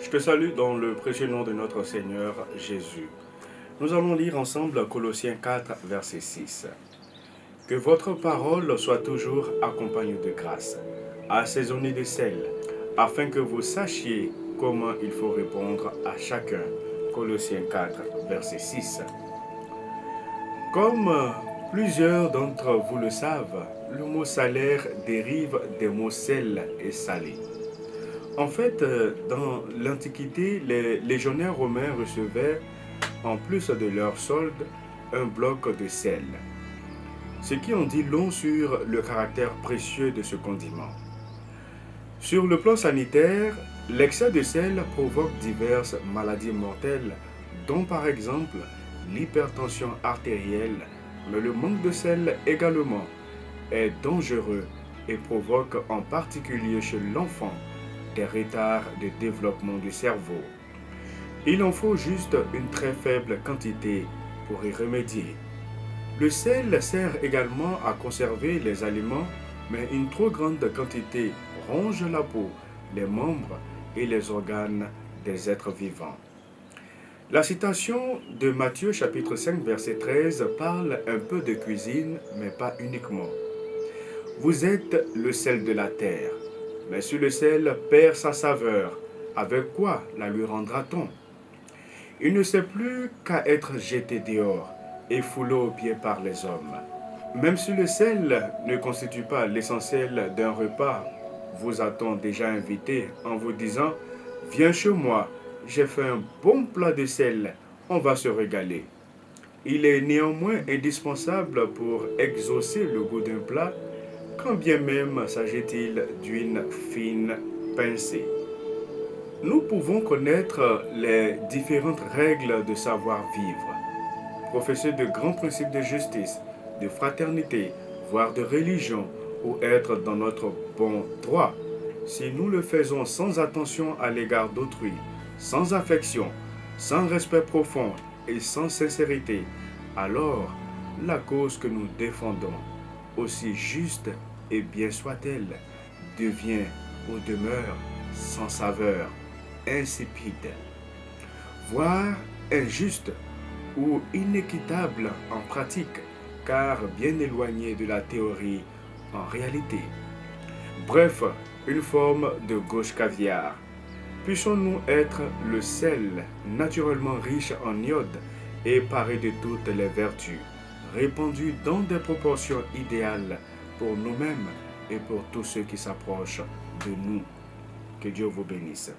Je te salue dans le précieux nom de notre Seigneur Jésus. Nous allons lire ensemble Colossiens 4, verset 6. Que votre parole soit toujours accompagnée de grâce, assaisonnée de sel, afin que vous sachiez comment il faut répondre à chacun. Colossiens 4, verset 6. Comme plusieurs d'entre vous le savent, le mot salaire dérive des mots sel et salé. En fait, dans l'Antiquité, les légionnaires romains recevaient, en plus de leur solde, un bloc de sel, ce qui en dit long sur le caractère précieux de ce condiment. Sur le plan sanitaire, l'excès de sel provoque diverses maladies mortelles, dont par exemple l'hypertension artérielle, mais le manque de sel également est dangereux et provoque en particulier chez l'enfant des retards de développement du cerveau. Il en faut juste une très faible quantité pour y remédier. Le sel sert également à conserver les aliments, mais une trop grande quantité ronge la peau, les membres et les organes des êtres vivants. La citation de Matthieu chapitre 5 verset 13 parle un peu de cuisine, mais pas uniquement. Vous êtes le sel de la terre. Mais si le sel perd sa saveur, avec quoi la lui rendra-t-on? Il ne sait plus qu'à être jeté dehors et foulé aux pieds par les hommes. Même si le sel ne constitue pas l'essentiel d'un repas, vous a-t-on déjà invité en vous disant « Viens chez moi, j'ai fait un bon plat de sel, on va se régaler ». Il est néanmoins indispensable pour exaucer le goût d'un plat, quand bien même s'agit-il d'une fine pincée. Nous pouvons connaître les différentes règles de savoir-vivre, professer de grands principes de justice, de fraternité, voire de religion, ou être dans notre bon droit. Si nous le faisons sans attention à l'égard d'autrui, sans affection, sans respect profond et sans sincérité, alors la cause que nous défendons, aussi juste et bien soit-elle, devient ou demeure sans saveur, insipide, voire injuste ou inéquitable en pratique, car bien éloignée de la théorie en réalité. Bref, une forme de gauche caviar. Puissions-nous être le sel naturellement riche en iode et paré de toutes les vertus, répandu dans des proportions idéales pour nous-mêmes et pour tous ceux qui s'approchent de nous. Que Dieu vous bénisse.